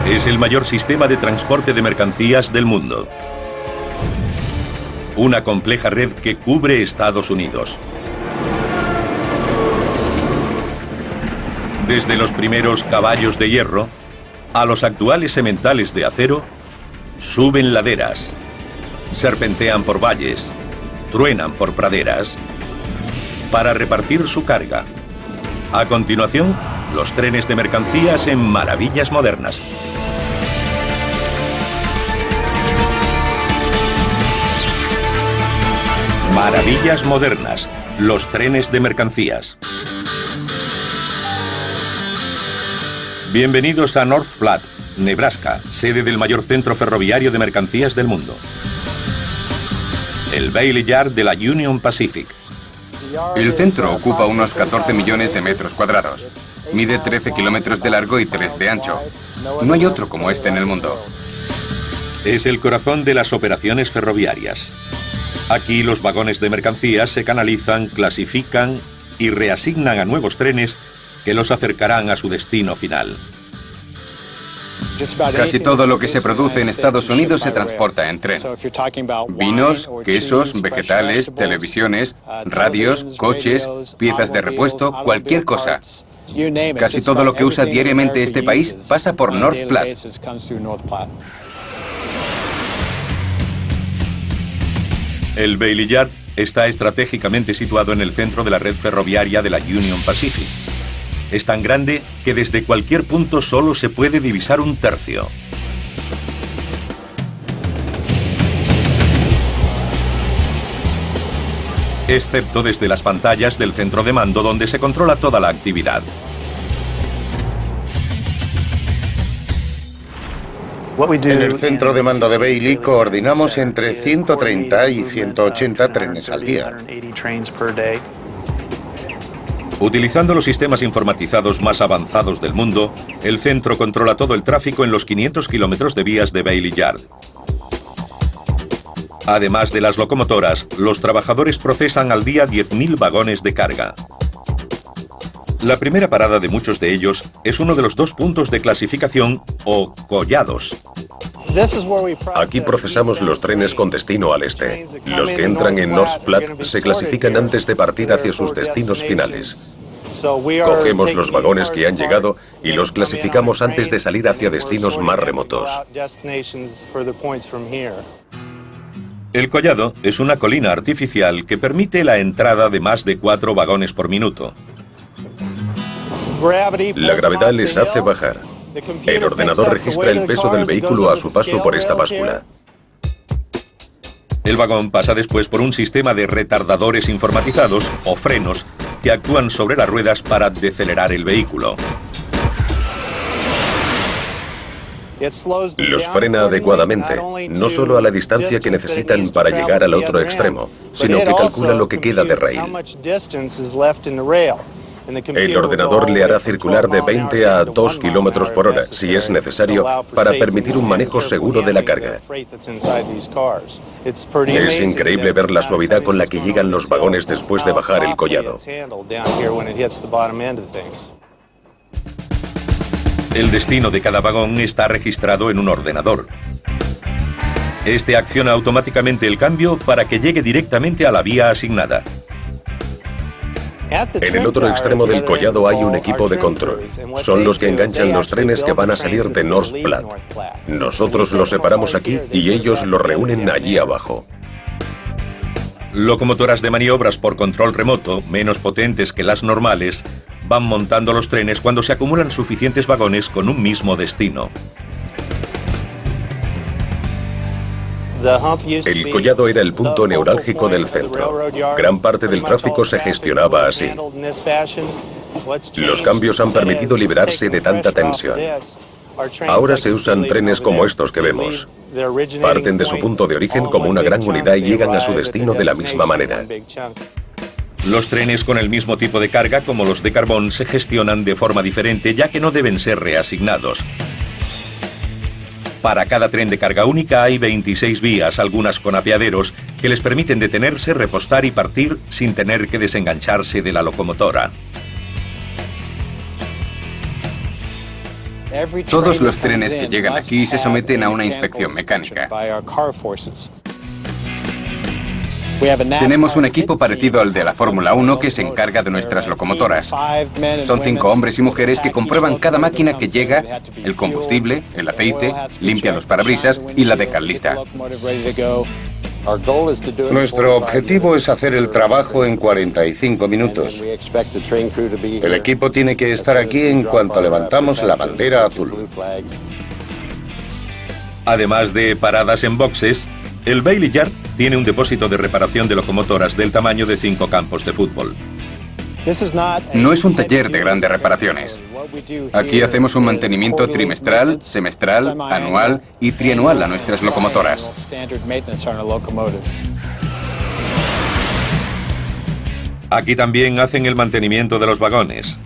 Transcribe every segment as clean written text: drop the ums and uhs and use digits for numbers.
Es el mayor sistema de transporte de mercancías del mundo. Una compleja red que cubre Estados Unidos. Desde los primeros caballos de hierro a los actuales sementales de acero, suben laderas, serpentean por valles, truenan por praderas para repartir su carga. A continuación, los trenes de mercancías en maravillas modernas. Maravillas modernas, los trenes de mercancías. Bienvenidos a North Platte, Nebraska, sede del mayor centro ferroviario de mercancías del mundo. El Bailey Yard de la Union Pacific. El centro ocupa unos 14 millones de metros cuadrados. Mide 13 kilómetros de largo y 3 de ancho. No hay otro como este en el mundo. Es el corazón de las operaciones ferroviarias. Aquí los vagones de mercancías se canalizan, clasifican y reasignan a nuevos trenes que los acercarán a su destino final. Casi todo lo que se produce en Estados Unidos se transporta en tren. Vinos, quesos, vegetales, televisiones, radios, coches, piezas de repuesto, cualquier cosa. Casi todo lo que usa diariamente este país pasa por North Platte. El Bailey Yard está estratégicamente situado en el centro de la red ferroviaria de la Union Pacific. Es tan grande que desde cualquier punto solo se puede divisar un tercio. Excepto desde las pantallas del centro de mando donde se controla toda la actividad. En el centro de mando de Bailey coordinamos entre 130 y 180 trenes al día. Utilizando los sistemas informatizados más avanzados del mundo, el centro controla todo el tráfico en los 500 kilómetros de vías de Bailey Yard. Además de las locomotoras, los trabajadores procesan al día 10.000 vagones de carga. La primera parada de muchos de ellos es uno de los 2 puntos de clasificación o collados. Aquí procesamos los trenes con destino al este. Los que entran en North Platte se clasifican antes de partir hacia sus destinos finales. Cogemos los vagones que han llegado y los clasificamos antes de salir hacia destinos más remotos. El collado es una colina artificial que permite la entrada de más de 4 vagones por minuto. La gravedad les hace bajar. El ordenador registra el peso del vehículo a su paso por esta báscula. El vagón pasa después por un sistema de retardadores informatizados o frenos que actúan sobre las ruedas para decelerar el vehículo. Los frena adecuadamente, no solo a la distancia que necesitan para llegar al otro extremo, sino que calcula lo que queda de raíl. El ordenador le hará circular de 20 a 2 kilómetros por hora, si es necesario, para permitir un manejo seguro de la carga. Es increíble ver la suavidad con la que llegan los vagones después de bajar el collado. El destino de cada vagón está registrado en un ordenador. Este acciona automáticamente el cambio para que llegue directamente a la vía asignada. En el otro extremo del collado hay un equipo de control. Son los que enganchan los trenes que van a salir de North Platte. Nosotros los separamos aquí y ellos los reúnen allí abajo. Locomotoras de maniobras por control remoto, menos potentes que las normales, van montando los trenes cuando se acumulan suficientes vagones con un mismo destino. El collado era el punto neurálgico del centro. Gran parte del tráfico se gestionaba así. Los cambios han permitido liberarse de tanta tensión. Ahora se usan trenes como estos que vemos. Parten de su punto de origen como una gran unidad y llegan a su destino de la misma manera. Los trenes con el mismo tipo de carga, como los de carbón, se gestionan de forma diferente, ya que no deben ser reasignados. Para cada tren de carga única hay 26 vías, algunas con apeaderos, que les permiten detenerse, repostar y partir sin tener que desengancharse de la locomotora. Todos los trenes que llegan aquí se someten a una inspección mecánica. Tenemos un equipo parecido al de la Fórmula 1 que se encarga de nuestras locomotoras. Son 5 hombres y mujeres que comprueban cada máquina que llega, el combustible, el aceite, limpian los parabrisas y la dejan lista. Nuestro objetivo es hacer el trabajo en 45 minutos. El equipo tiene que estar aquí en cuanto levantamos la bandera azul. Además de paradas en boxes, el Bailey Yard tiene un depósito de reparación de locomotoras del tamaño de 5 campos de fútbol. No es un taller de grandes reparaciones. Aquí hacemos un mantenimiento trimestral, semestral, anual y trianual a nuestras locomotoras. Aquí también hacen el mantenimiento de los vagones.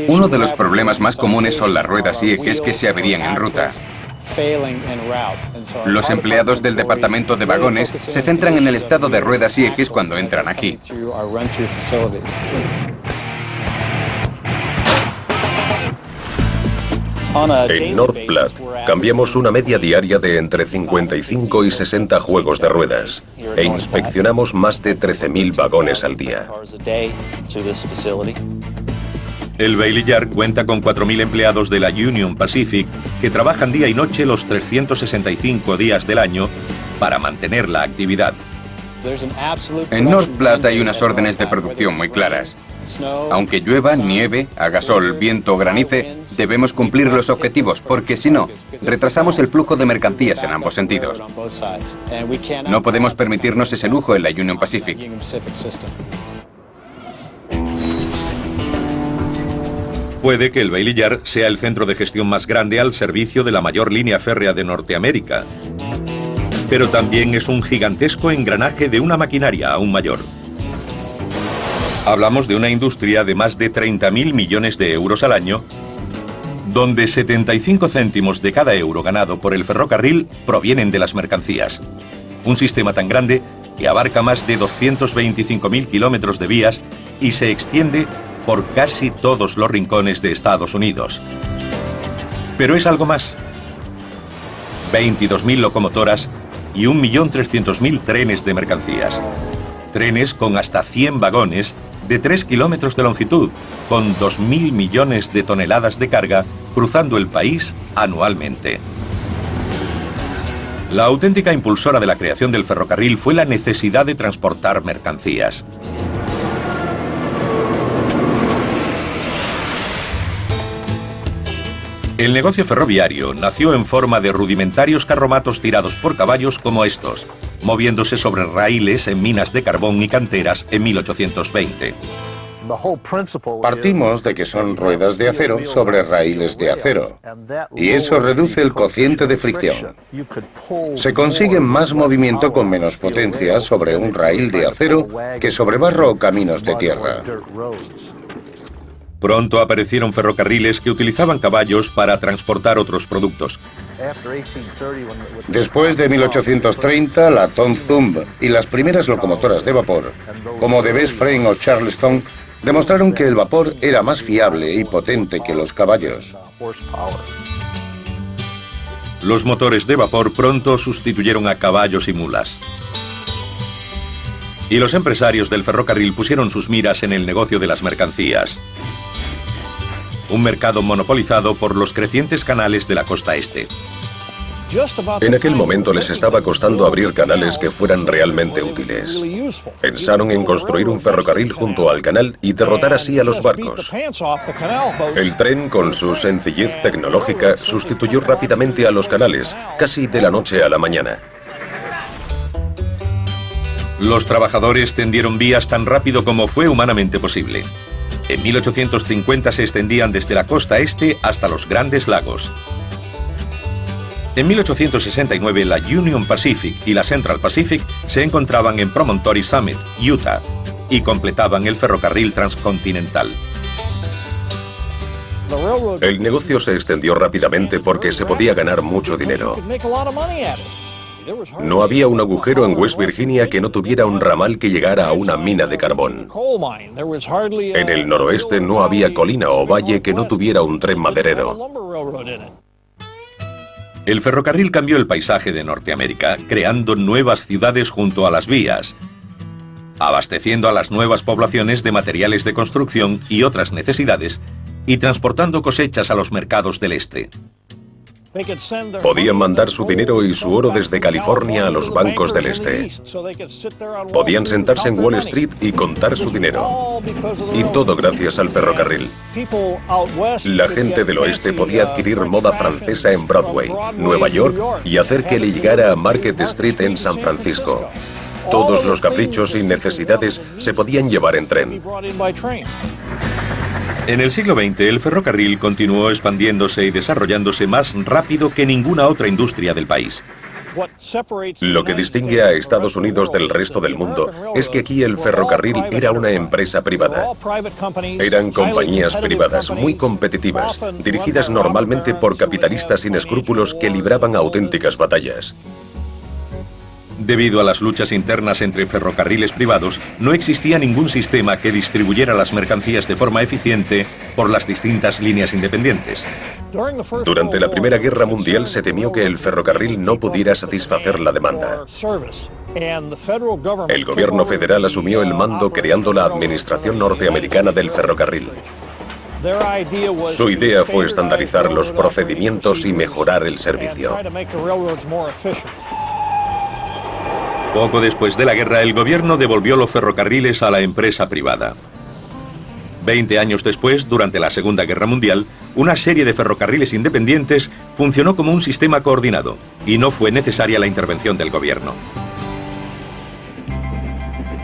Uno de los problemas más comunes son las ruedas y ejes que se averían en ruta. Los empleados del departamento de vagones se centran en el estado de ruedas y ejes cuando entran aquí. En North Platte cambiamos una media diaria de entre 55 y 60 juegos de ruedas e inspeccionamos más de 13.000 vagones al día. El Bailey Yard cuenta con 4.000 empleados de la Union Pacific que trabajan día y noche los 365 días del año para mantener la actividad. En North Platte hay unas órdenes de producción muy claras. Aunque llueva, nieve, haga sol, viento o granice, debemos cumplir los objetivos porque si no, retrasamos el flujo de mercancías en ambos sentidos. No podemos permitirnos ese lujo en la Union Pacific. Puede que el Bailey Yard sea el centro de gestión más grande al servicio de la mayor línea férrea de Norteamérica, pero también es un gigantesco engranaje de una maquinaria aún mayor. Hablamos de una industria de más de 30.000 millones de euros al año, donde 75 céntimos de cada euro ganado por el ferrocarril provienen de las mercancías. Un sistema tan grande que abarca más de 225.000 kilómetros de vías y se extiende por casi todos los rincones de Estados Unidos. Pero es algo más. 22.000 locomotoras y 1.300.000 trenes de mercancías. Trenes con hasta 100 vagones de 3 kilómetros de longitud, con 2.000 millones de toneladas de carga cruzando el país anualmente. La auténtica impulsora de la creación del ferrocarril fue la necesidad de transportar mercancías. El negocio ferroviario nació en forma de rudimentarios carromatos tirados por caballos como estos, moviéndose sobre raíles en minas de carbón y canteras en 1820. Partimos de que son ruedas de acero sobre raíles de acero, y eso reduce el cociente de fricción. Se consigue más movimiento con menos potencia sobre un raíl de acero que sobre barro o caminos de tierra. Pronto aparecieron ferrocarriles que utilizaban caballos para transportar otros productos. Después de 1830, la Tom Thumb y las primeras locomotoras de vapor, como de Best Frame o Charleston, demostraron que el vapor era más fiable y potente que los caballos. Los motores de vapor pronto sustituyeron a caballos y mulas. Y los empresarios del ferrocarril pusieron sus miras en el negocio de las mercancías. Un mercado monopolizado por los crecientes canales de la costa este. En aquel momento les estaba costando abrir canales que fueran realmente útiles. Pensaron en construir un ferrocarril junto al canal y derrotar así a los barcos. El tren, con su sencillez tecnológica, sustituyó rápidamente a los canales, casi de la noche a la mañana. Los trabajadores tendieron vías tan rápido como fue humanamente posible. En 1850 se extendían desde la costa este hasta los Grandes Lagos. En 1869 la Union Pacific y la Central Pacific se encontraban en Promontory Summit, Utah, y completaban el ferrocarril transcontinental. El negocio se extendió rápidamente porque se podía ganar mucho dinero. No había un agujero en West Virginia que no tuviera un ramal que llegara a una mina de carbón. En el noroeste no había colina o valle que no tuviera un tren maderero. El ferrocarril cambió el paisaje de Norteamérica, creando nuevas ciudades junto a las vías, abasteciendo a las nuevas poblaciones de materiales de construcción y otras necesidades, y transportando cosechas a los mercados del este. Podían mandar su dinero y su oro desde California a los bancos del este. Podían sentarse en Wall Street y contar su dinero. Y todo gracias al ferrocarril. La gente del oeste podía adquirir moda francesa en Broadway, Nueva York, y hacer que le llegara a Market Street en San Francisco. Todos los caprichos y necesidades se podían llevar en tren. En el siglo XX, el ferrocarril continuó expandiéndose y desarrollándose más rápido que ninguna otra industria del país. Lo que distingue a Estados Unidos del resto del mundo es que aquí el ferrocarril era una empresa privada. Eran compañías privadas muy competitivas, dirigidas normalmente por capitalistas sin escrúpulos que libraban auténticas batallas. Debido a las luchas internas entre ferrocarriles privados, no existía ningún sistema que distribuyera las mercancías de forma eficiente por las distintas líneas independientes. Durante la Primera Guerra Mundial se temió que el ferrocarril no pudiera satisfacer la demanda. El gobierno federal asumió el mando creando la Administración Norteamericana del Ferrocarril. Su idea fue estandarizar los procedimientos y mejorar el servicio. Poco después de la guerra, el gobierno devolvió los ferrocarriles a la empresa privada. 20 años después, durante la Segunda Guerra Mundial, una serie de ferrocarriles independientes funcionó como un sistema coordinado y no fue necesaria la intervención del gobierno.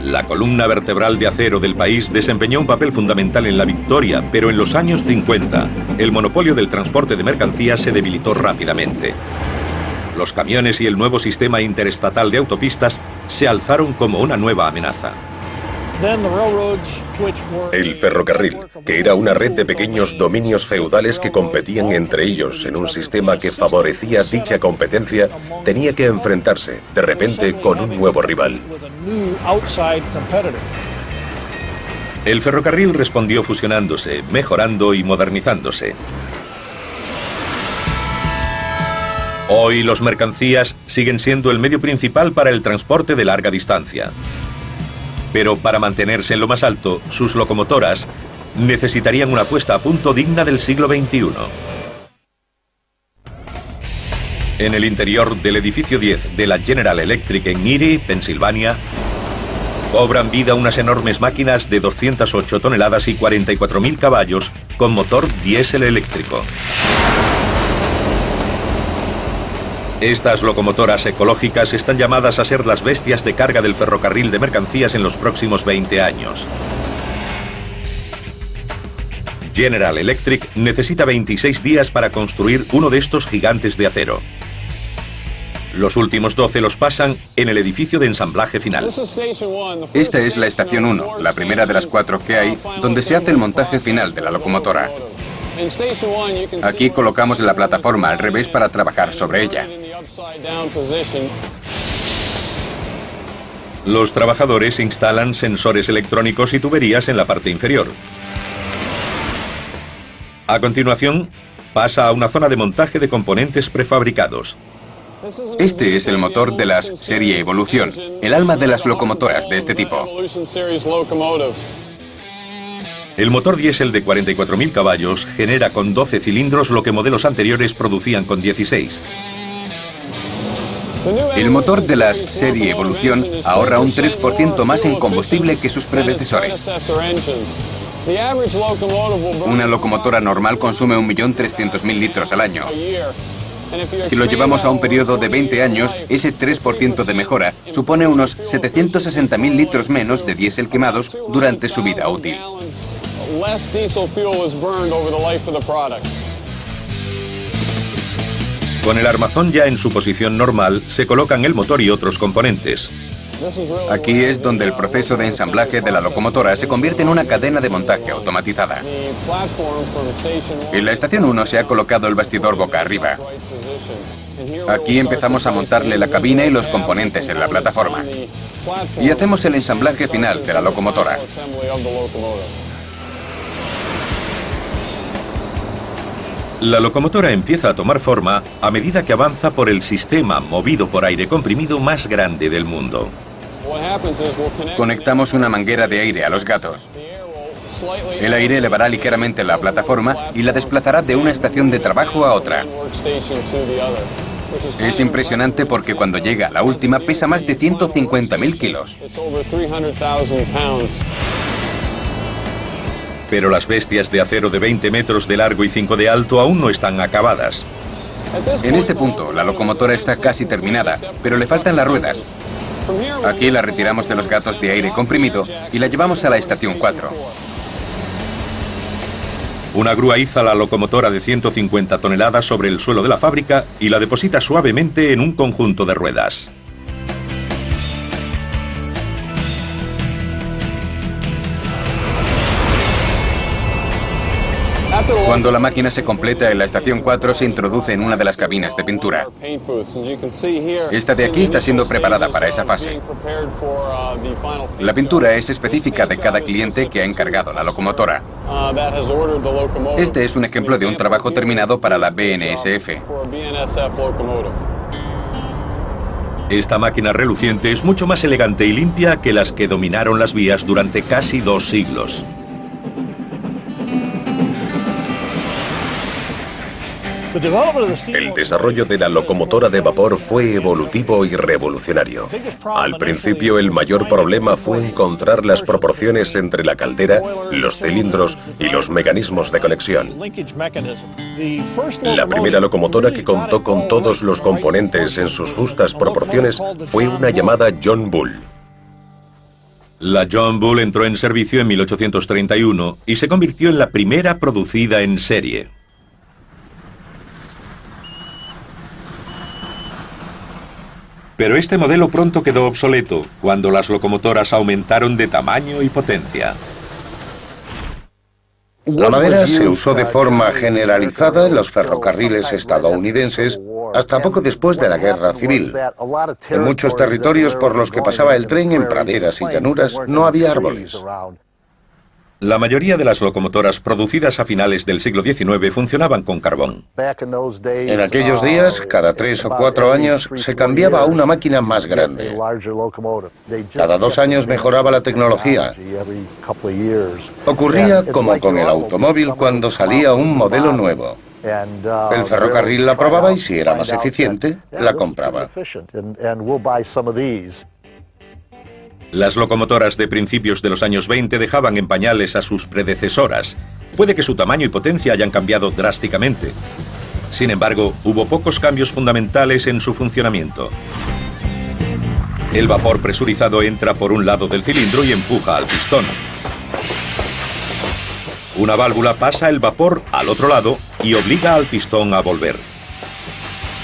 La columna vertebral de acero del país desempeñó un papel fundamental en la victoria, pero en los años 50, el monopolio del transporte de mercancías se debilitó rápidamente. Los camiones y el nuevo sistema interestatal de autopistas se alzaron como una nueva amenaza. El ferrocarril, que era una red de pequeños dominios feudales que competían entre ellos en un sistema que favorecía dicha competencia, tenía que enfrentarse, de repente, con un nuevo rival. El ferrocarril respondió fusionándose, mejorando y modernizándose. Hoy las mercancías siguen siendo el medio principal para el transporte de larga distancia. Pero para mantenerse en lo más alto, sus locomotoras necesitarían una puesta a punto digna del siglo XXI. En el interior del edificio 10 de la General Electric en Erie, Pensilvania, cobran vida unas enormes máquinas de 208 toneladas y 44.000 caballos con motor diésel eléctrico. Estas locomotoras ecológicas están llamadas a ser las bestias de carga del ferrocarril de mercancías en los próximos 20 años. General Electric necesita 26 días para construir uno de estos gigantes de acero. Los últimos 12 los pasan en el edificio de ensamblaje final. Esta es la estación 1, la primera de las 4 que hay, donde se hace el montaje final de la locomotora. Aquí colocamos la plataforma al revés para trabajar sobre ella. Los trabajadores instalan sensores electrónicos y tuberías en la parte inferior. A continuación, pasa a una zona de montaje de componentes prefabricados. Este es el motor de las serie Evolución, el alma de las locomotoras de este tipo. El motor diésel de 44.000 caballos genera con 12 cilindros lo que modelos anteriores producían con 16. El motor de las serie Evolución ahorra un 3% más en combustible que sus predecesores. Una locomotora normal consume 1.300.000 litros al año. Si lo llevamos a un periodo de 20 años, ese 3% de mejora supone unos 760.000 litros menos de diésel quemados durante su vida útil. Con el armazón ya en su posición normal, se colocan el motor y otros componentes. Aquí es donde el proceso de ensamblaje de la locomotora se convierte en una cadena de montaje automatizada. En la estación 1 se ha colocado el bastidor boca arriba. Aquí empezamos a montarle la cabina y los componentes en la plataforma. Y hacemos el ensamblaje final de la locomotora. La locomotora empieza a tomar forma a medida que avanza por el sistema movido por aire comprimido más grande del mundo. Conectamos una manguera de aire a los gatos. El aire elevará ligeramente la plataforma y la desplazará de una estación de trabajo a otra. Es impresionante porque cuando llega a la última pesa más de 150.000 kilos. Pero las bestias de acero de 20 metros de largo y 5 de alto aún no están acabadas. En este punto, la locomotora está casi terminada, pero le faltan las ruedas. Aquí la retiramos de los gatos de aire comprimido y la llevamos a la estación 4. Una grúa iza la locomotora de 150 toneladas sobre el suelo de la fábrica y la deposita suavemente en un conjunto de ruedas. Cuando la máquina se completa en la estación 4, se introduce en una de las cabinas de pintura. Esta de aquí está siendo preparada para esa fase. La pintura es específica de cada cliente que ha encargado la locomotora. Este es un ejemplo de un trabajo terminado para la BNSF. Esta máquina reluciente es mucho más elegante y limpia que las que dominaron las vías durante casi 2 siglos. El desarrollo de la locomotora de vapor fue evolutivo y revolucionario. Al principio, el mayor problema fue encontrar las proporciones entre la caldera, los cilindros y los mecanismos de conexión. La primera locomotora que contó con todos los componentes en sus justas proporciones fue una llamada John Bull. La John Bull entró en servicio en 1831 y se convirtió en la primera producida en serie. Pero este modelo pronto quedó obsoleto cuando las locomotoras aumentaron de tamaño y potencia. La madera se usó de forma generalizada en los ferrocarriles estadounidenses hasta poco después de la Guerra Civil. En muchos territorios por los que pasaba el tren en praderas y llanuras no había árboles. La mayoría de las locomotoras producidas a finales del siglo XIX funcionaban con carbón. En aquellos días, cada 3 o 4 años, se cambiaba a una máquina más grande. Cada 2 años mejoraba la tecnología. Ocurría como con el automóvil cuando salía un modelo nuevo. El ferrocarril la probaba y si era más eficiente, la compraba. Las locomotoras de principios de los años 20 dejaban en pañales a sus predecesoras. Puede que su tamaño y potencia hayan cambiado drásticamente. Sin embargo, hubo pocos cambios fundamentales en su funcionamiento. El vapor presurizado entra por un lado del cilindro y empuja al pistón. Una válvula pasa el vapor al otro lado y obliga al pistón a volver.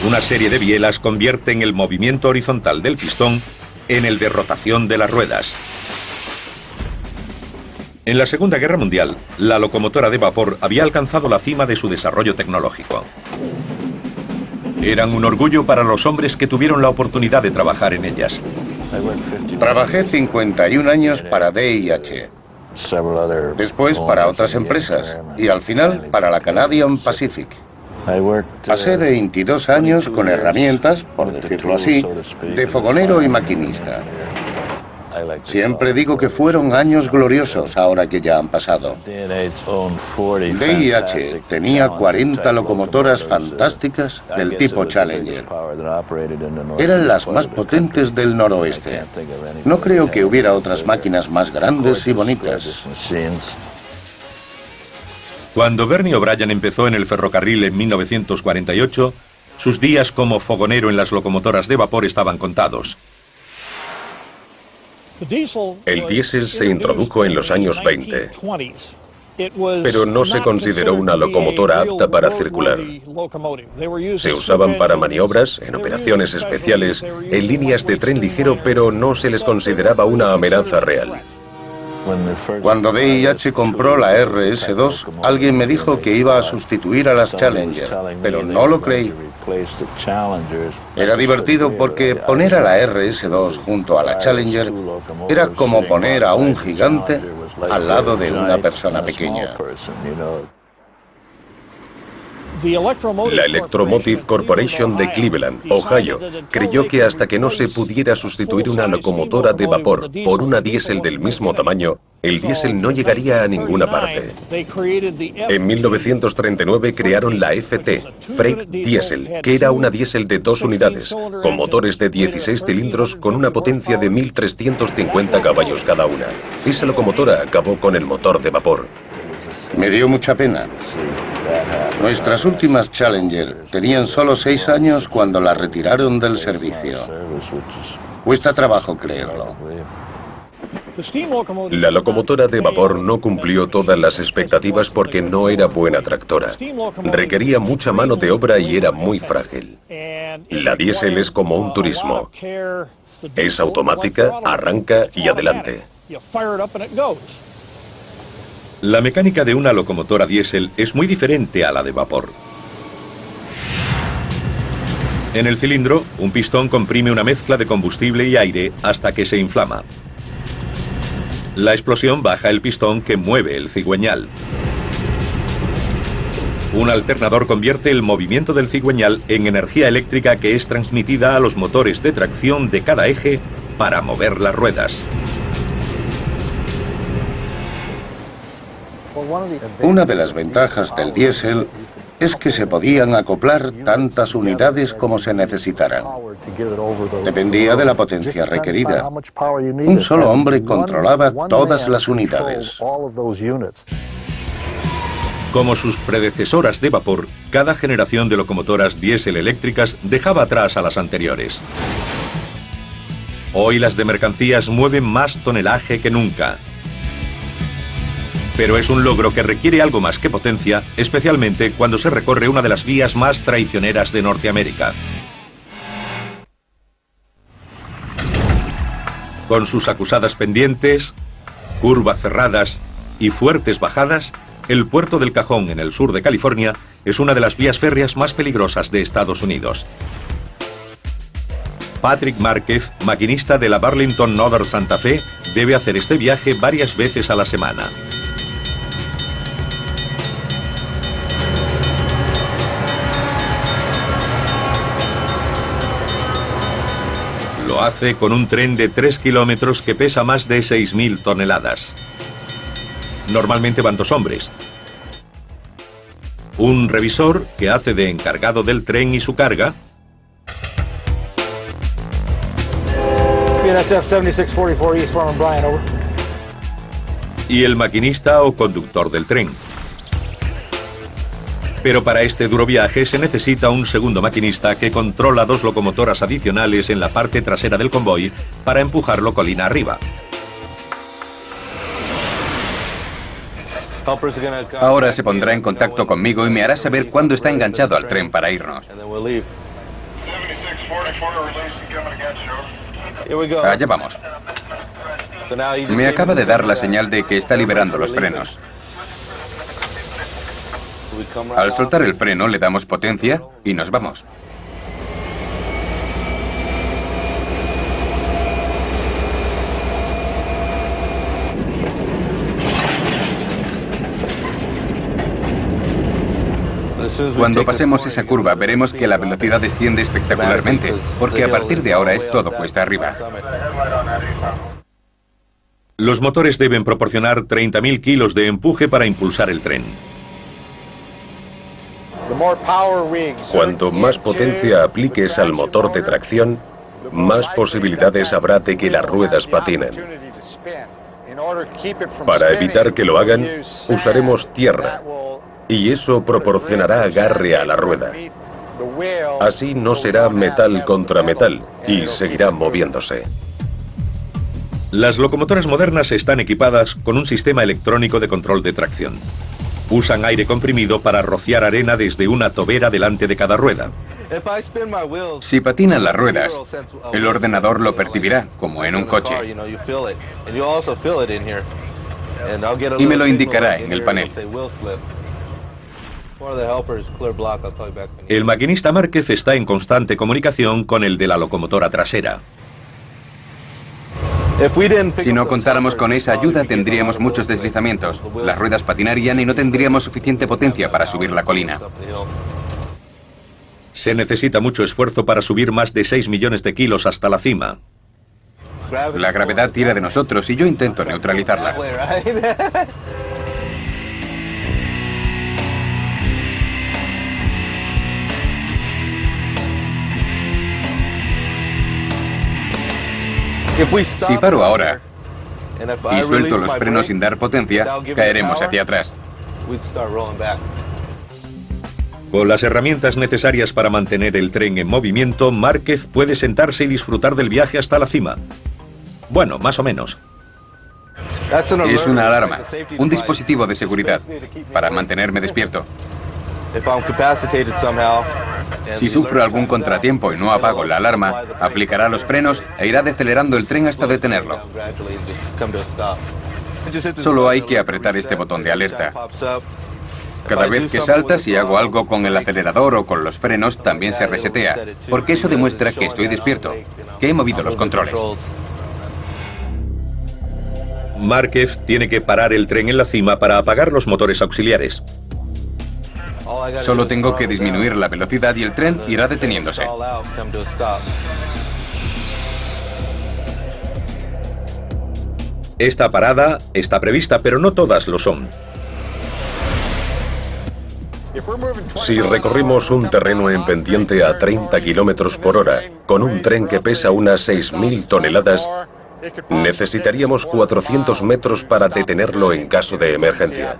Una serie de bielas convierten el movimiento horizontal del pistón en el de rotación de las ruedas. En la Segunda Guerra Mundial, la locomotora de vapor había alcanzado la cima de su desarrollo tecnológico. Eran un orgullo para los hombres que tuvieron la oportunidad de trabajar en ellas. Trabajé 51 años para DIH, después para otras empresas y al final para la Canadian Pacific. Pasé 22 años con herramientas, por decirlo así, de fogonero y maquinista. Siempre digo que fueron años gloriosos ahora que ya han pasado. DIH tenía 40 locomotoras fantásticas del tipo Challenger. Eran las más potentes del noroeste. No creo que hubiera otras máquinas más grandes y bonitas. Cuando Bernie O'Brien empezó en el ferrocarril en 1948, sus días como fogonero en las locomotoras de vapor estaban contados. El diésel se introdujo en los años 20, pero no se consideró una locomotora apta para circular. Se usaban para maniobras, en operaciones especiales, en líneas de tren ligero, pero no se les consideraba una amenaza real. Cuando DIH compró la RS-2, alguien me dijo que iba a sustituir a las Challenger, pero no lo creí. Era divertido porque poner a la RS-2 junto a la Challenger era como poner a un gigante al lado de una persona pequeña. La Electromotive Corporation de Cleveland, Ohio, creyó que hasta que no se pudiera sustituir una locomotora de vapor por una diésel del mismo tamaño, el diésel no llegaría a ninguna parte. En 1939 crearon la FT, Freight Diesel, que era una diésel de 2 unidades, con motores de 16 cilindros con una potencia de 1.350 caballos cada una. Esa locomotora acabó con el motor de vapor. Me dio mucha pena. Nuestras últimas Challenger tenían solo 6 años cuando la retiraron del servicio. Cuesta trabajo creerlo. La locomotora de vapor no cumplió todas las expectativas porque no era buena tractora. Requería mucha mano de obra y era muy frágil. La diésel es como un turismo. Es automática, arranca y adelante. La mecánica de una locomotora diésel es muy diferente a la de vapor. En el cilindro, un pistón comprime una mezcla de combustible y aire hasta que se inflama. La explosión baja el pistón que mueve el cigüeñal. Un alternador convierte el movimiento del cigüeñal en energía eléctrica que es transmitida a los motores de tracción de cada eje para mover las ruedas. Una de las ventajas del diésel es que se podían acoplar tantas unidades como se necesitaran. Dependía de la potencia requerida. Un solo hombre controlaba todas las unidades. Como sus predecesoras de vapor, cada generación de locomotoras diésel eléctricas dejaba atrás a las anteriores. Hoy las de mercancías mueven más tonelaje que nunca. Pero es un logro que requiere algo más que potencia, especialmente cuando se recorre una de las vías más traicioneras de Norteamérica. Con sus acusadas pendientes, curvas cerradas y fuertes bajadas, el puerto del Cajón, en el sur de California, es una de las vías férreas más peligrosas de Estados Unidos. Patrick Márquez, maquinista de la Burlington Northern Santa Fe, debe hacer este viaje varias veces a la semana. Lo hace con un tren de 3 kilómetros que pesa más de 6.000 toneladas. Normalmente van 2 hombres. Un revisor que hace de encargado del tren y su carga. BNSF 7644 East Farm Bryan, over. Y el maquinista o conductor del tren. Pero para este duro viaje se necesita un segundo maquinista que controla 2 locomotoras adicionales en la parte trasera del convoy para empujarlo colina arriba. Ahora se pondrá en contacto conmigo y me hará saber cuándo está enganchado al tren para irnos. Allá vamos. Me acaba de dar la señal de que está liberando los frenos. Al soltar el freno le damos potencia y nos vamos. Cuando pasemos esa curva veremos que la velocidad desciende espectacularmente, porque a partir de ahora es todo cuesta arriba. Los motores deben proporcionar 30.000 kilos de empuje para impulsar el tren. Cuanto más potencia apliques al motor de tracción, más posibilidades habrá de que las ruedas patinen. Para evitar que lo hagan, usaremos tierra, y eso proporcionará agarre a la rueda. Así no será metal contra metal, y seguirá moviéndose. Las locomotoras modernas están equipadas con un sistema electrónico de control de tracción. Usan aire comprimido para rociar arena desde una tobera delante de cada rueda. Si patinan las ruedas, el ordenador lo percibirá, como en un coche. y me lo indicará en el panel. El maquinista Márquez está en constante comunicación con el de la locomotora trasera. Si no contáramos con esa ayuda, tendríamos muchos deslizamientos. Las ruedas patinarían y no tendríamos suficiente potencia para subir la colina. Se necesita mucho esfuerzo para subir más de 6 millones de kilos hasta la cima. La gravedad tira de nosotros y yo intento neutralizarla. Si paro ahora y suelto los frenos sin dar potencia, caeremos hacia atrás. Con las herramientas necesarias para mantener el tren en movimiento, Márquez puede sentarse y disfrutar del viaje hasta la cima. Bueno, más o menos. Es una alarma, un dispositivo de seguridad, para mantenerme despierto. Si sufro algún contratiempo y no apago la alarma, aplicará los frenos e irá decelerando el tren hasta detenerlo. Solo hay que apretar este botón de alerta. Cada vez que salta, si hago algo con el acelerador o con los frenos, también se resetea, porque eso demuestra que estoy despierto, que he movido los controles. Márquez tiene que parar el tren en la cima para apagar los motores auxiliares. Solo tengo que disminuir la velocidad y el tren irá deteniéndose. Esta parada está prevista, pero no todas lo son. Si recorrimos un terreno en pendiente a 30 kilómetros por hora, con un tren que pesa unas 6.000 toneladas, necesitaríamos 400 metros para detenerlo en caso de emergencia.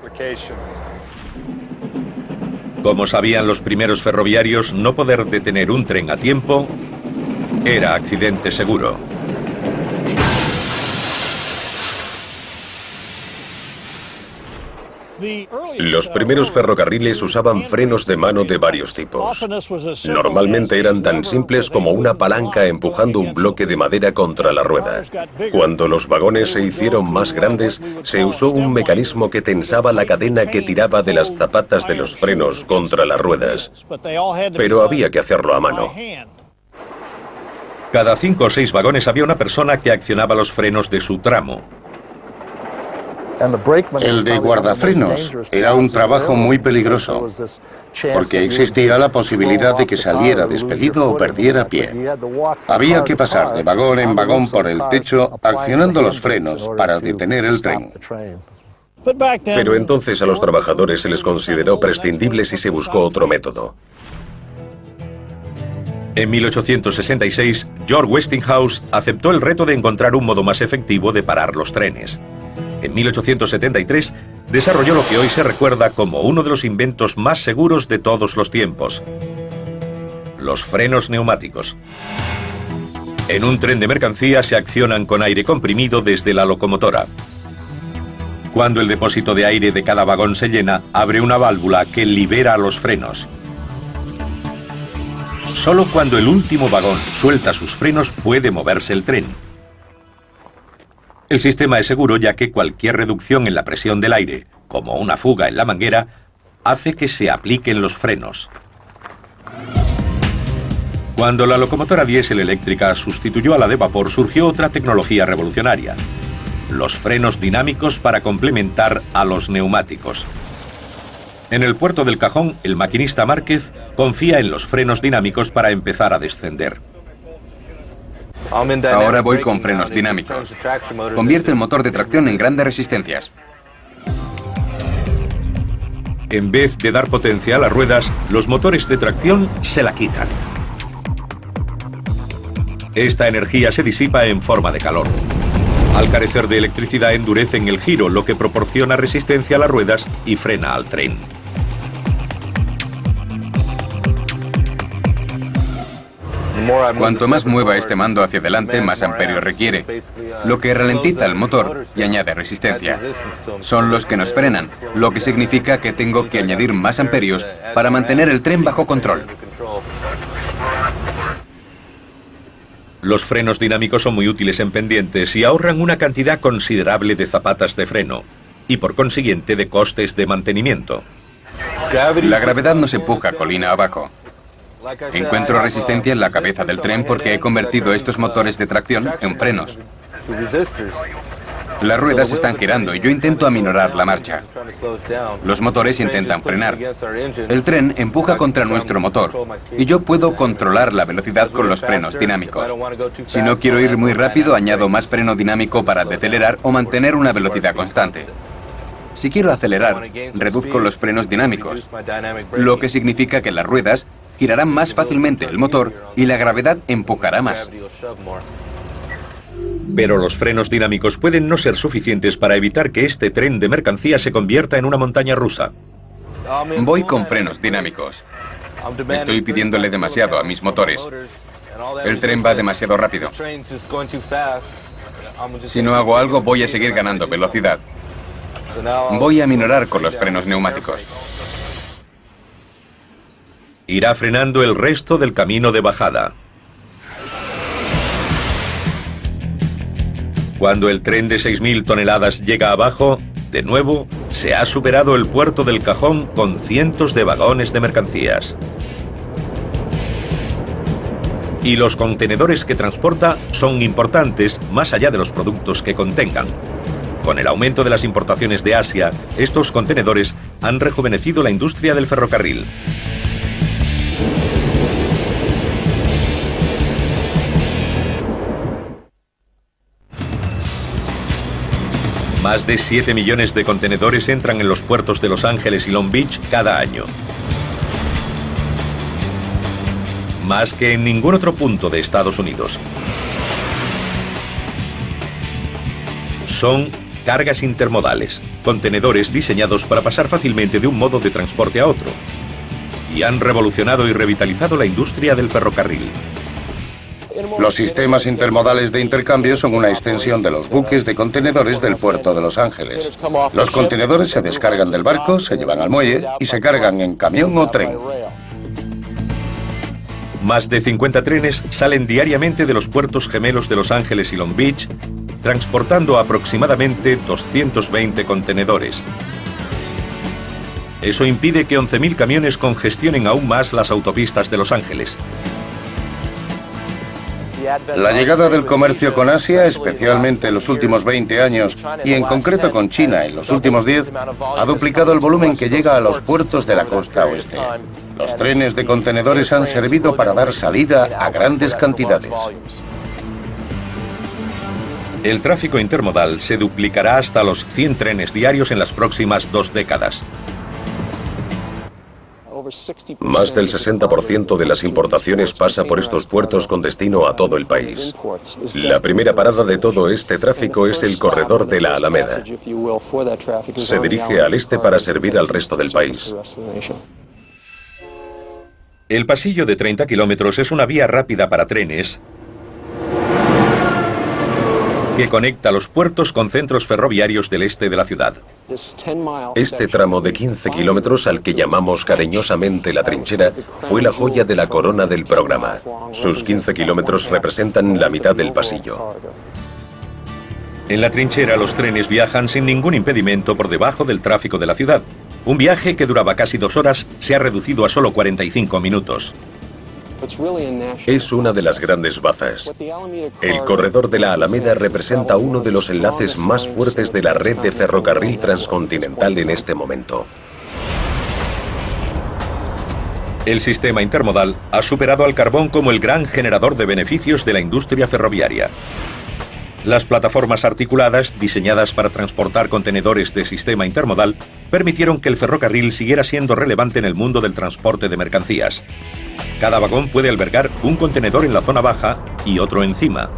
Como sabían los primeros ferroviarios, no poder detener un tren a tiempo era accidente seguro. Los primeros ferrocarriles usaban frenos de mano de varios tipos. Normalmente eran tan simples como una palanca empujando un bloque de madera contra la rueda. Cuando los vagones se hicieron más grandes, se usó un mecanismo que tensaba la cadena que tiraba de las zapatas de los frenos contra las ruedas. Pero había que hacerlo a mano. Cada 5 o 6 vagones había una persona que accionaba los frenos de su tramo. El de guardafrenos era un trabajo muy peligroso, porque existía la posibilidad de que saliera despedido o perdiera pie. Había que pasar de vagón en vagón por el techo, accionando los frenos para detener el tren. Pero entonces a los trabajadores se les consideró prescindibles y se buscó otro método. En 1866, George Westinghouse aceptó el reto de encontrar un modo más efectivo de parar los trenes. En 1873, desarrolló lo que hoy se recuerda como uno de los inventos más seguros de todos los tiempos: los frenos neumáticos. En un tren de mercancía se accionan con aire comprimido desde la locomotora. Cuando el depósito de aire de cada vagón se llena, abre una válvula que libera los frenos. Solo cuando el último vagón suelta sus frenos puede moverse el tren. El sistema es seguro ya que cualquier reducción en la presión del aire, como una fuga en la manguera, hace que se apliquen los frenos. Cuando la locomotora diésel eléctrica sustituyó a la de vapor, surgió otra tecnología revolucionaria: los frenos dinámicos para complementar a los neumáticos. En el puerto del Cajón, el maquinista Márquez confía en los frenos dinámicos para empezar a descender. Ahora voy con frenos dinámicos. Convierte el motor de tracción en grandes resistencias. En vez de dar potencia a las ruedas, los motores de tracción se la quitan. Esta energía se disipa en forma de calor. Al carecer de electricidad, endurecen el giro, lo que proporciona resistencia a las ruedas y frena al tren. Cuanto más mueva este mando hacia adelante, más amperios requiere, lo que ralentiza el motor y añade resistencia. Son los que nos frenan, lo que significa que tengo que añadir más amperios para mantener el tren bajo control. Los frenos dinámicos son muy útiles en pendientes y ahorran una cantidad considerable de zapatas de freno. y por consiguiente de costes de mantenimiento. La gravedad nos empuja colina abajo. Encuentro resistencia en la cabeza del tren porque he convertido estos motores de tracción en frenos. Las ruedas están girando y yo intento aminorar la marcha. Los motores intentan frenar. El tren empuja contra nuestro motor y yo puedo controlar la velocidad con los frenos dinámicos. Si no quiero ir muy rápido, añado más freno dinámico para decelerar o mantener una velocidad constante. Si quiero acelerar, reduzco los frenos dinámicos, lo que significa que las ruedas girarán más fácilmente el motor y la gravedad empujará más. Pero los frenos dinámicos pueden no ser suficientes para evitar que este tren de mercancía se convierta en una montaña rusa. Voy con frenos dinámicos. Estoy pidiéndole demasiado a mis motores. El tren va demasiado rápido. Si no hago algo, voy a seguir ganando velocidad. Voy a aminorar con los frenos neumáticos. Irá frenando el resto del camino de bajada. Cuando el tren de 6.000 toneladas llega abajo, de nuevo, se ha superado el puerto del Cajón con cientos de vagones de mercancías. Y los contenedores que transporta son importantes más allá de los productos que contengan. Con el aumento de las importaciones de Asia, estos contenedores han rejuvenecido la industria del ferrocarril. Más de 7 millones de contenedores entran en los puertos de Los Ángeles y Long Beach cada año. Más que en ningún otro punto de Estados Unidos. Son cargas intermodales, contenedores diseñados para pasar fácilmente de un modo de transporte a otro. Y han revolucionado y revitalizado la industria del ferrocarril. Los sistemas intermodales de intercambio son una extensión de los buques de contenedores del puerto de Los Ángeles. Los contenedores se descargan del barco, se llevan al muelle y se cargan en camión o tren. Más de 50 trenes salen diariamente de los puertos gemelos de Los Ángeles y Long Beach, transportando aproximadamente 220 contenedores. Eso impide que 11.000 camiones congestionen aún más las autopistas de Los Ángeles. La llegada del comercio con Asia, especialmente en los últimos 20 años, y en concreto con China en los últimos 10, ha duplicado el volumen que llega a los puertos de la costa oeste. Los trenes de contenedores han servido para dar salida a grandes cantidades. El tráfico intermodal se duplicará hasta los 100 trenes diarios en las próximas 2 décadas. Más del 60% de las importaciones pasa por estos puertos con destino a todo el país. La primera parada de todo este tráfico es el corredor de la Alameda. Se dirige al este para servir al resto del país. El pasillo de 30 kilómetros es una vía rápida para trenes que conecta los puertos con centros ferroviarios del este de la ciudad. Este tramo de 15 kilómetros, al que llamamos cariñosamente la trinchera, fue la joya de la corona del programa. Sus 15 kilómetros representan la mitad del pasillo. En la trinchera los trenes viajan sin ningún impedimento por debajo del tráfico de la ciudad. Un viaje que duraba casi 2 horas se ha reducido a solo 45 minutos. Es una de las grandes bazas. El corredor de la Alameda representa uno de los enlaces más fuertes de la red de ferrocarril transcontinental en este momento. El sistema intermodal ha superado al carbón como el gran generador de beneficios de la industria ferroviaria. Las plataformas articuladas, diseñadas para transportar contenedores de sistema intermodal, permitieron que el ferrocarril siguiera siendo relevante en el mundo del transporte de mercancías. Cada vagón puede albergar un contenedor en la zona baja y otro encima.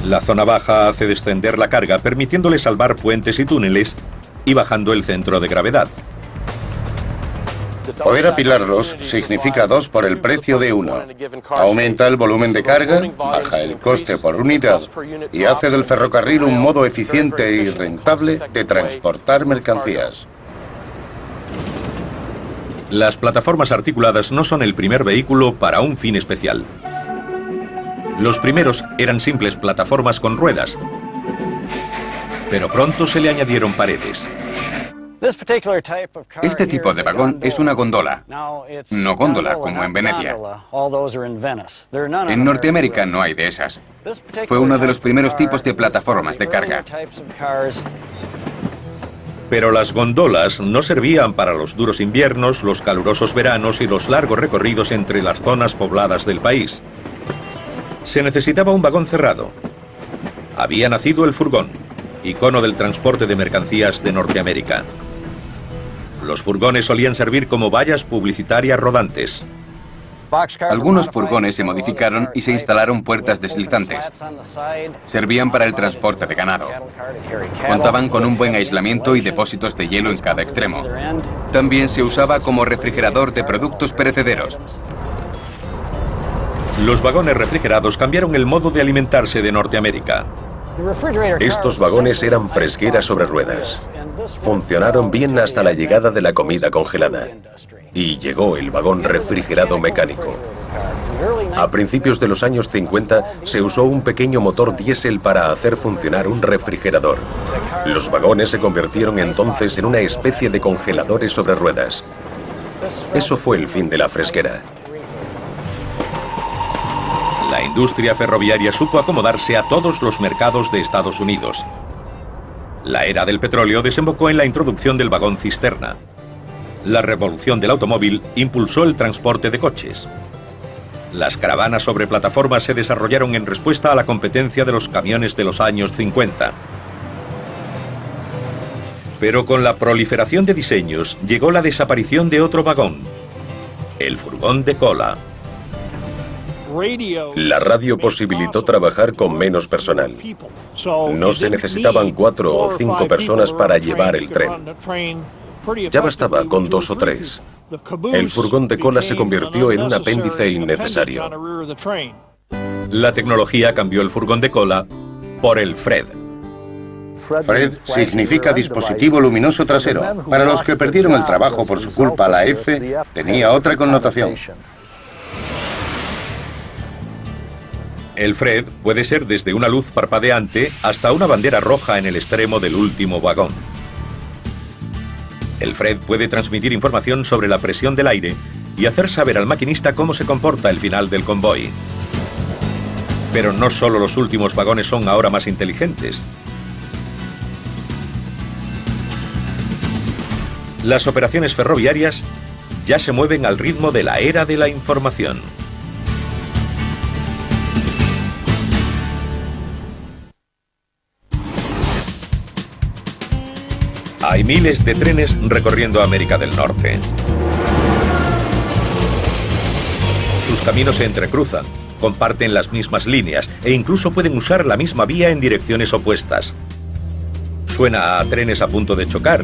La zona baja hace descender la carga, permitiéndole salvar puentes y túneles y bajando el centro de gravedad. Poder apilarlos significa 2 por el precio de 1. Aumenta el volumen de carga, baja el coste por unidad y hace del ferrocarril un modo eficiente y rentable de transportar mercancías. Las plataformas articuladas no son el primer vehículo para un fin especial. Los primeros eran simples plataformas con ruedas, pero pronto se le añadieron paredes. Este tipo de vagón es una góndola, no góndola como en Venecia. En Norteamérica no hay de esas. Fue uno de los primeros tipos de plataformas de carga. Pero las góndolas no servían para los duros inviernos, los calurosos veranos y los largos recorridos entre las zonas pobladas del país. Se necesitaba un vagón cerrado. Había nacido el furgón, icono del transporte de mercancías de Norteamérica. Los furgones solían servir como vallas publicitarias rodantes. Algunos furgones se modificaron y se instalaron puertas deslizantes. Servían para el transporte de ganado. Contaban con un buen aislamiento y depósitos de hielo en cada extremo. También se usaba como refrigerador de productos perecederos. Los vagones refrigerados cambiaron el modo de alimentarse de Norteamérica. Estos vagones eran fresqueras sobre ruedas. Funcionaron bien hasta la llegada de la comida congelada. Y llegó el vagón refrigerado mecánico. A principios de los años 50 se usó un pequeño motor diésel para hacer funcionar un refrigerador. Los vagones se convirtieron entonces en una especie de congeladores sobre ruedas. Eso fue el fin de la fresquera. La industria ferroviaria supo acomodarse a todos los mercados de Estados Unidos. La era del petróleo desembocó en la introducción del vagón cisterna. La revolución del automóvil impulsó el transporte de coches. Las caravanas sobre plataformas se desarrollaron en respuesta a la competencia de los camiones de los años 50. Pero con la proliferación de diseños llegó la desaparición de otro vagón, el furgón de cola. La radio posibilitó trabajar con menos personal. No se necesitaban 4 o 5 personas para llevar el tren. Ya bastaba con 2 o 3. El furgón de cola se convirtió en un apéndice innecesario. La tecnología cambió el furgón de cola por el FRED. FRED significa dispositivo luminoso trasero. Para los que perdieron el trabajo por su culpa, la F tenía otra connotación. El FRED puede ser desde una luz parpadeante hasta una bandera roja en el extremo del último vagón. El FRED puede transmitir información sobre la presión del aire y hacer saber al maquinista cómo se comporta el final del convoy. Pero no solo los últimos vagones son ahora más inteligentes. Las operaciones ferroviarias ya se mueven al ritmo de la era de la información. Hay miles de trenes recorriendo América del Norte. Sus caminos se entrecruzan, comparten las mismas líneas e incluso pueden usar la misma vía en direcciones opuestas. Suena a trenes a punto de chocar.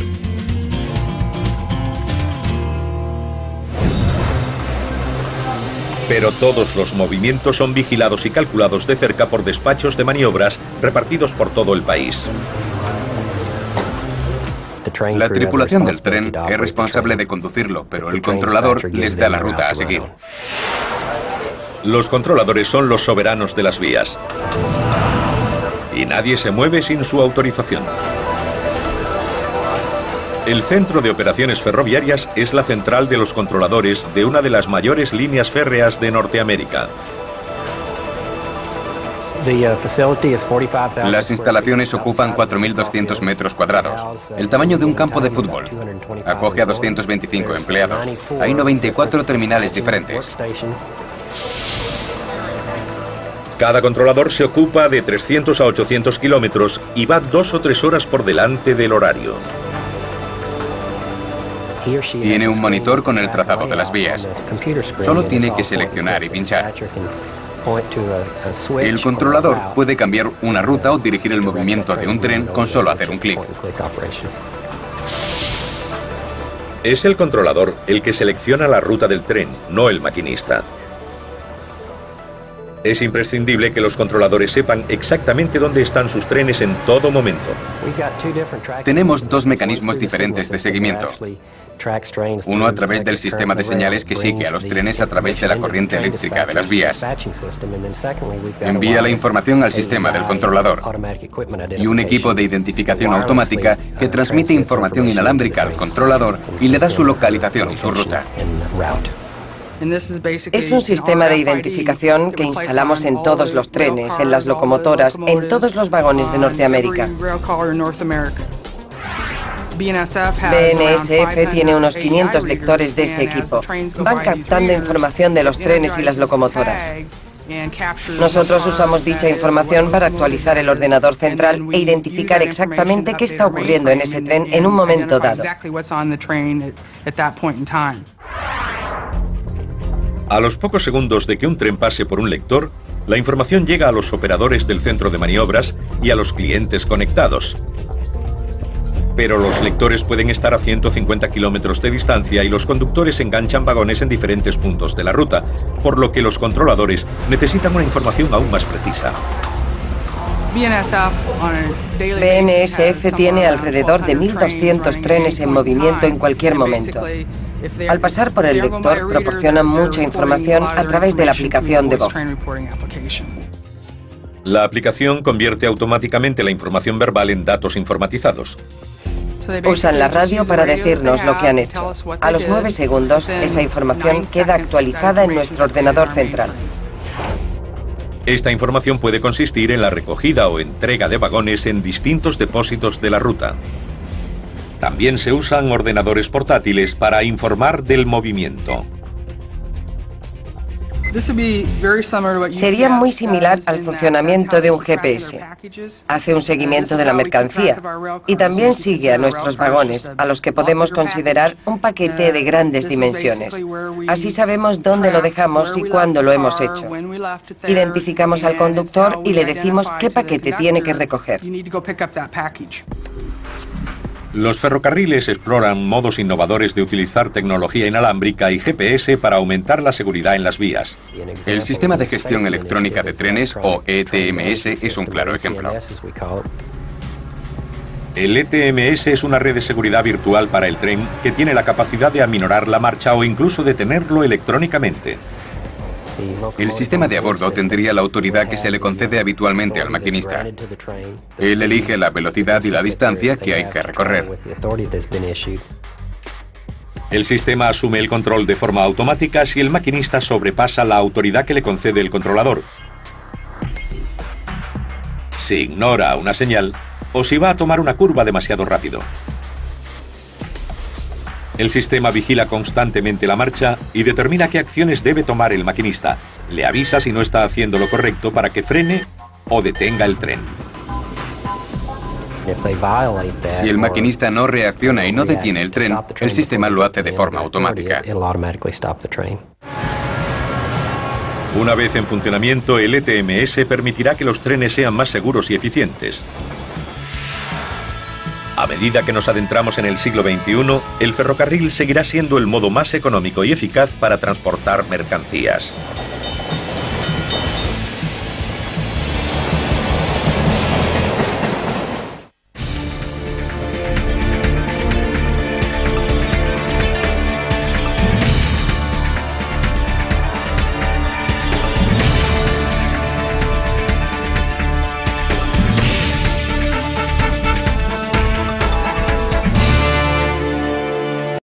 Pero todos los movimientos son vigilados y calculados de cerca por despachos de maniobras repartidos por todo el país. La tripulación del tren es responsable de conducirlo, pero el controlador les da la ruta a seguir. Los controladores son los soberanos de las vías. Y nadie se mueve sin su autorización. El Centro de Operaciones Ferroviarias es la central de los controladores de una de las mayores líneas férreas de Norteamérica. Las instalaciones ocupan 4.200 metros cuadrados, el tamaño de un campo de fútbol. Acoge a 225 empleados. Hay 94 terminales diferentes. Cada controlador se ocupa de 300 a 800 kilómetros y va 2 o 3 horas por delante del horario. Tiene un monitor con el trazado de las vías. Solo tiene que seleccionar y pinchar. El controlador puede cambiar una ruta o dirigir el movimiento de un tren con solo hacer un clic. Es el controlador el que selecciona la ruta del tren, no el maquinista. Es imprescindible que los controladores sepan exactamente dónde están sus trenes en todo momento. Tenemos dos mecanismos diferentes de seguimiento. Uno a través del sistema de señales que sigue a los trenes a través de la corriente eléctrica de las vías. Envía la información al sistema del controlador. Y un equipo de identificación automática que transmite información inalámbrica al controlador y le da su localización y su ruta. Es un sistema de identificación que instalamos en todos los trenes, en las locomotoras, en todos los vagones de Norteamérica. BNSF tiene unos 500 lectores de este equipo. Van captando información de los trenes y las locomotoras. Nosotros usamos dicha información para actualizar el ordenador central e identificar exactamente qué está ocurriendo en ese tren en un momento dado. A los pocos segundos de que un tren pase por un lector, la información llega a los operadores del centro de maniobras y a los clientes conectados. Pero los lectores pueden estar a 150 kilómetros de distancia y los conductores enganchan vagones en diferentes puntos de la ruta, por lo que los controladores necesitan una información aún más precisa. BNSF tiene alrededor de 1.200 trenes en movimiento en cualquier momento. Al pasar por el lector, proporcionan mucha información a través de la aplicación de voz. La aplicación convierte automáticamente la información verbal en datos informatizados. Usan la radio para decirnos lo que han hecho. A los 9 segundos, esa información queda actualizada en nuestro ordenador central. Esta información puede consistir en la recogida o entrega de vagones en distintos depósitos de la ruta. También se usan ordenadores portátiles para informar del movimiento. Sería muy similar al funcionamiento de un GPS. Hace un seguimiento de la mercancía y también sigue a nuestros vagones, a los que podemos considerar un paquete de grandes dimensiones. Así sabemos dónde lo dejamos y cuándo lo hemos hecho. Identificamos al conductor y le decimos qué paquete tiene que recoger. Los ferrocarriles exploran modos innovadores de utilizar tecnología inalámbrica y GPS para aumentar la seguridad en las vías. El Sistema de Gestión Electrónica de Trenes, o ETMS, es un claro ejemplo. El ETMS es una red de seguridad virtual para el tren que tiene la capacidad de aminorar la marcha o incluso detenerlo electrónicamente. El sistema de a bordo tendría la autoridad que se le concede habitualmente al maquinista. Él elige la velocidad y la distancia que hay que recorrer. El sistema asume el control de forma automática si el maquinista sobrepasa la autoridad que le concede el controlador, si ignora una señal o si va a tomar una curva demasiado rápido. El sistema vigila constantemente la marcha y determina qué acciones debe tomar el maquinista. Le avisa si no está haciendo lo correcto para que frene o detenga el tren. Si el maquinista no reacciona y no detiene el tren, el sistema lo hace de forma automática. Una vez en funcionamiento, el ETMS permitirá que los trenes sean más seguros y eficientes. A medida que nos adentramos en el siglo XXI, el ferrocarril seguirá siendo el modo más económico y eficaz para transportar mercancías.